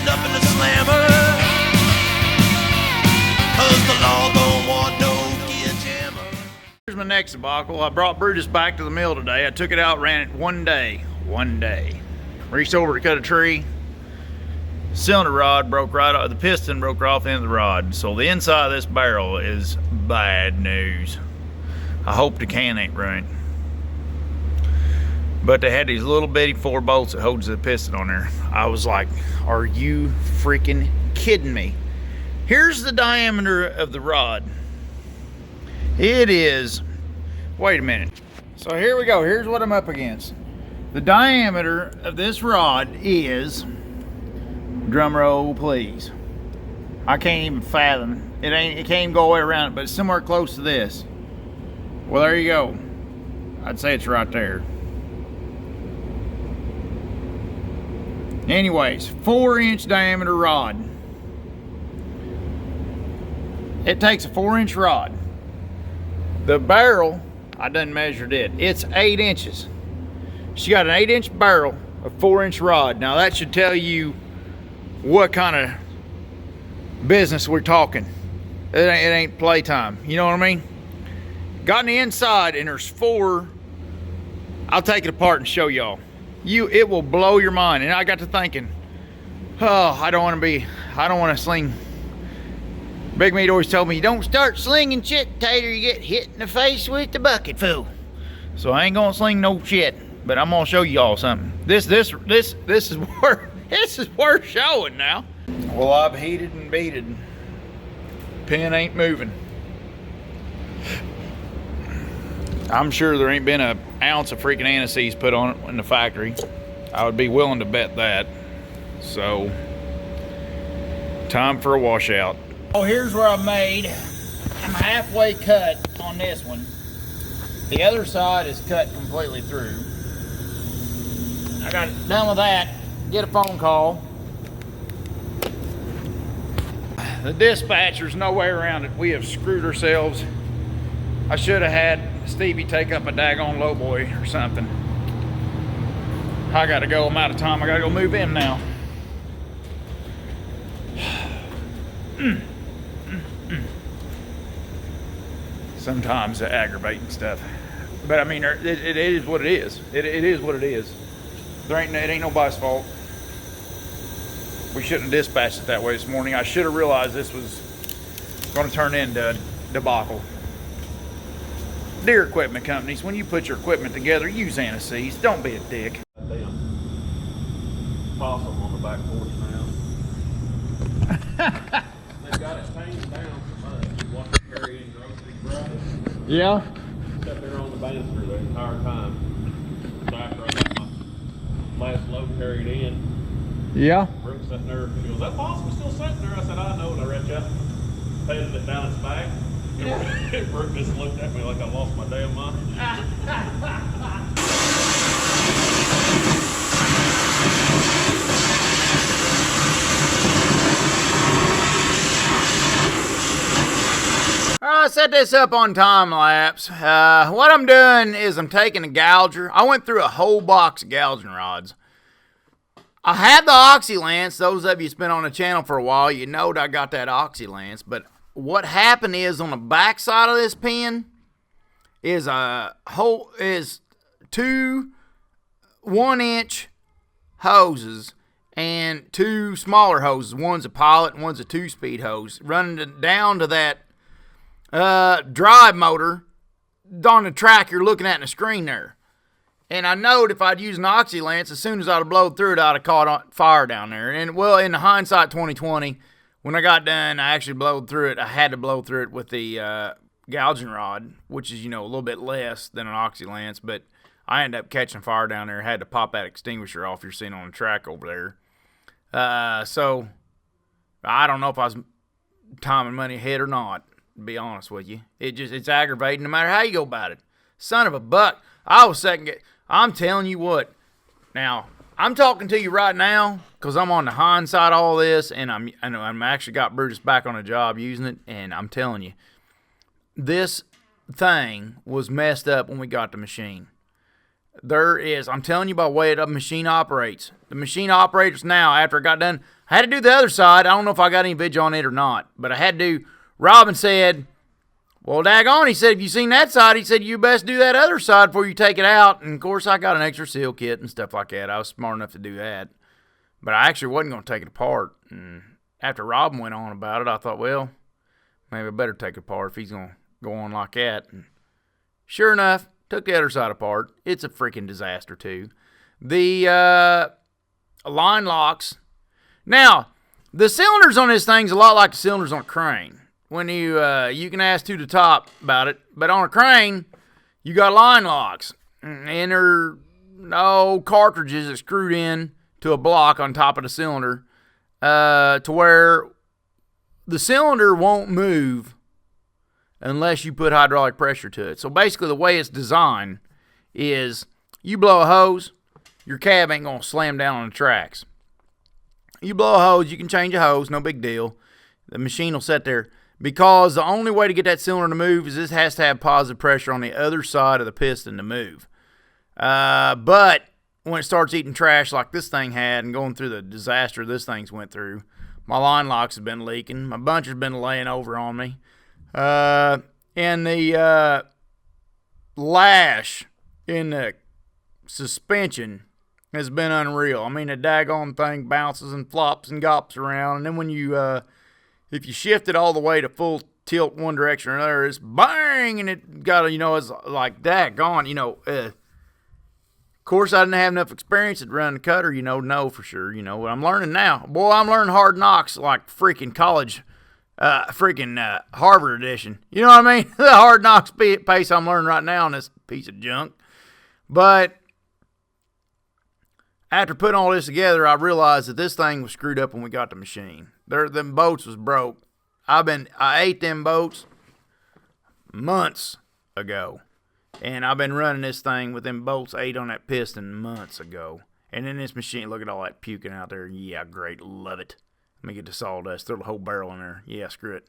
wound up in the slammer. 'Cause the law don't want no gear jammer. Here's my next debacle. I brought Brutus back to the mill today. I took it out, ran it one day. Reached over to cut a tree. Cylinder rod broke right off, the piston broke off the end of the rod. So the inside of this barrel is bad news. I hope the can ain't ruined. But they had these little bitty 4 bolts that holds the piston on there. I was like, are you freaking kidding me? Here's the diameter of the rod. It is, wait a minute. So here we go, here's what I'm up against. The diameter of this rod is, drum roll please, I can't even fathom it. It can't even go all the way around it, but it's somewhere close to this. Well, there you go. I'd say it's right there. Anyways, 4-inch diameter rod. It takes a 4-inch rod. The barrel, I done measured it. It's 8 inches. She got an 8-inch barrel, a 4-inch rod. Now that should tell you what kind of business we're talking. It ain't playtime. You know what I mean? Got on the inside and there's 4. I'll take it apart and show y'all. It will blow your mind. And I got to thinking, oh, I don't want to sling. Big Meat always told me, you don't start slinging shit, Tater, you get hit in the face with the bucket full. So I ain't gonna sling no shit, but I'm gonna show y'all something. This is worth showing now. Well, I've heated and beated. Pin ain't moving. I'm sure there ain't been an ounce of freaking anti-seize put on it in the factory. I would be willing to bet that. So, time for a washout. Oh, here's where I made. I'm halfway cut on this one. The other side is cut completely through. I got it done with that. Get a phone call. The dispatcher's no way around it. We have screwed ourselves. I should have had Stevie take up a daggone lowboy or something. I gotta go. I'm out of time. I gotta go move in now. Sometimes the aggravating stuff, but I mean, it is what it is. It is what it is. It ain't nobody's fault. We shouldn't have dispatched it that way this morning. I should have realized this was going to turn into a debacle. Dear equipment companies, when you put your equipment together, use anti-seize. Don't be a dick. Damn possum on the back porch now. They've got it tamed down so much. Watch it carry in grocery price. Yeah. Sat there on the banister the entire time. So after I got my last load carried in, Yeah. Brooke sat there and goes, that possum's still sitting there. I said, I know. And I reached out, patted it down its back. And Brooke just looked at me like I lost my damn mind. I set this up on time lapse. What I'm doing is I'm taking a gouger. I went through a whole box of gouging rods. I had the Oxylance. Those of you who's been on the channel for a while, you know that I got that Oxylance. But what happened is on the back side of this pin is two 1-inch hoses and 2 smaller hoses. One's a pilot and one's a 2-speed hose running down to that drive motor on the track you're looking at in the screen there. And I knowed if I'd used an Oxylance, as soon as I'd have blowed through it, I'd have caught on fire down there. And well, in the hindsight 2020, when I got done, I actually blowed through it. I had to blow through it with the gouging rod, which is, a little bit less than an Oxylance, but I ended up catching fire down there. Had to pop that extinguisher off you're seeing on the track over there. So I don't know if I was time and money ahead or not, to be honest with you. It's aggravating no matter how you go about it. Son of a buck. I'm telling you what. Now, I'm talking to you right now because I'm on the hindsight of all this, and I'm actually got Brutus back on a job using it, and I'm telling you, this thing was messed up when we got the machine. There is. I'm telling you by the way the machine operates. The machine operates now. After I got done, I had to do the other side. I don't know if I got any video on it or not, but I had to. Robin said, well, daggone, he said, if you seen that side, he said, you best do that other side before you take it out. And, of course, I got an extra seal kit and stuff like that. I was smart enough to do that. But I actually wasn't going to take it apart. And after Robin went on about it, I thought, well, maybe I better take it apart if he's going to go on like that. And sure enough, took the other side apart. It's a freaking disaster, too. The line locks. Now, the cylinders on this thing's a lot like the cylinders on a crane. When you can ask to the top about it, but on a crane, you got line locks, and they're no cartridges that screwed in to a block on top of the cylinder, to where the cylinder won't move unless you put hydraulic pressure to it. So basically, the way it's designed is you blow a hose, your cab ain't gonna slam down on the tracks. You blow a hose, you can change a hose, no big deal. The machine will sit there. Because the only way to get that cylinder to move is this has to have positive pressure on the other side of the piston to move. But when it starts eating trash like this thing had and going through the disaster this thing's went through, my line locks have been leaking. My buncher's been laying over on me. And the lash in the suspension has been unreal. I mean, the daggone thing bounces and flops and gops around. And then when you... if you shift it all the way to full tilt one direction or another, it's bang, and it got, it's like daggone, Of course, I didn't have enough experience at running the cutter, know for sure, what I'm learning now. Boy, I'm learning hard knocks like freaking college, Harvard edition. You know what I mean? The hard knocks pace I'm learning right now on this piece of junk. But after putting all this together, I realized that this thing was screwed up when we got the machine. Them bolts was broke. I ate them bolts months ago. And I've been running this thing with them bolts ate on that piston months ago. And then this machine, look at all that puking out there. Yeah, great. Love it. Let me get the sawdust. Throw the whole barrel in there. Yeah, screw it.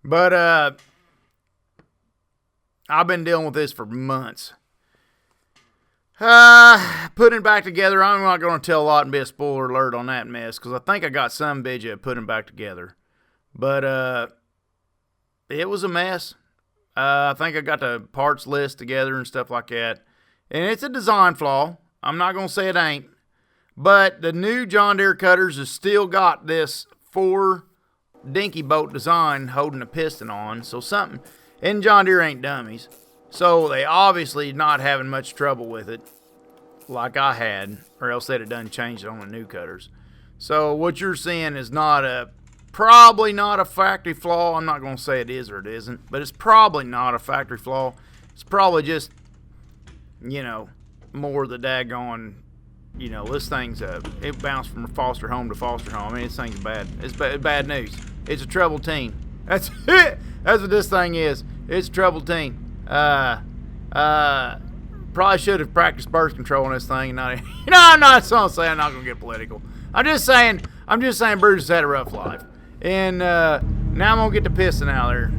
But I've been dealing with this for months. Putting it back together, I'm not going to tell a lot and be a spoiler alert on that mess, because I think I got some video of putting it back together. But it was a mess. I think I got the parts list together and stuff like that. And it's a design flaw. I'm not going to say it ain't. But the new John Deere cutters has still got this 4 dinky bolt design holding the piston on. So something, and John Deere ain't dummies. So they obviously not having much trouble with it like I had, or else they'd have done changed it on the new cutters. So what you're seeing is probably not a factory flaw. I'm not going to say it is or it isn't, but it's probably not a factory flaw. It's probably just, more the daggone, this thing's it bounced from foster home to foster home. I mean, this thing's bad. It's bad news. It's a troubled teen. That's it. That's what this thing is. It's a troubled teen. Probably should have practiced birth control on this thing. And not, I'm not saying I'm not gonna get political. I'm just saying Bruce has had a rough life, and now I'm gonna get the piston out of there.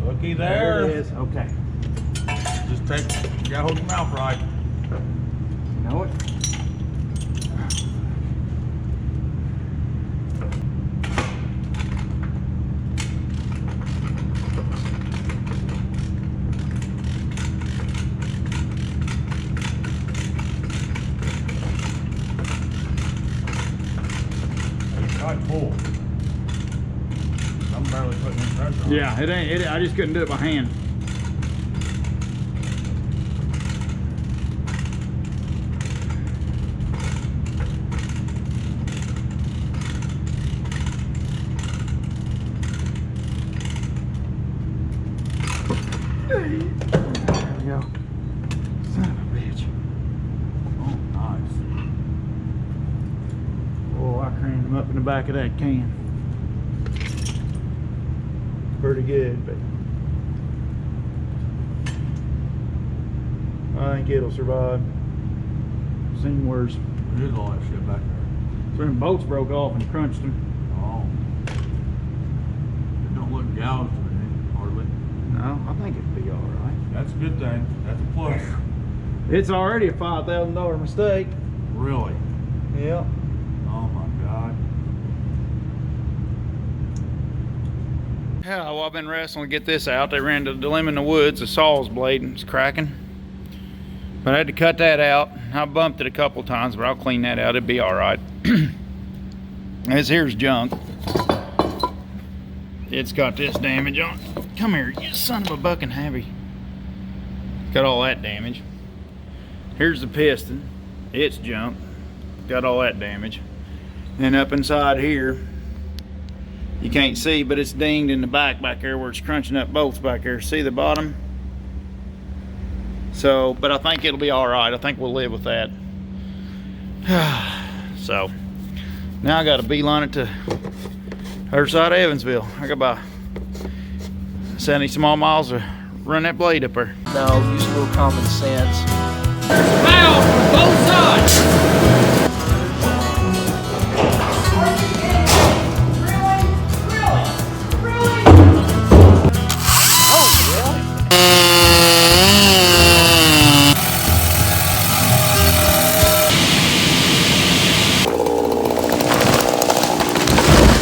Looky there. There it is. Okay. Just you gotta hold your mouth right. Know it? Yeah, it ain't. I just couldn't do it by hand. There we go. Son of a bitch. Oh, nice. Oh, I crammed him up in the back of that can. Pretty good, but I think it'll survive. Seen worse. There's all that shit back there. Some bolts broke off and crunched them. Oh. It don't look gouged or anything, hardly. No, I think it'll be all right. That's a good thing. That's a plus. It's already a $5,000 mistake. Really? Yeah. Oh my God. Yeah, well, I've been wrestling to get this out. They ran to the limb in the woods. The saw's blade and it's cracking. But I had to cut that out. I bumped it a couple times, but I'll clean that out. It'll be all right. This here's junk. It's got this damage on it. Come here, you son of a bucking heavy. Got all that damage. Here's the piston. It's junk. Got all that damage. And up inside here, you can't see, but it's dinged in the back there where it's crunching up bolts back there. See the bottom? So, but I think it'll be all right. I think we'll live with that. So, now I got to beeline it to other side of Evansville. I got about 70 small miles to run that blade up there. No, use a little common sense. Power from both sides.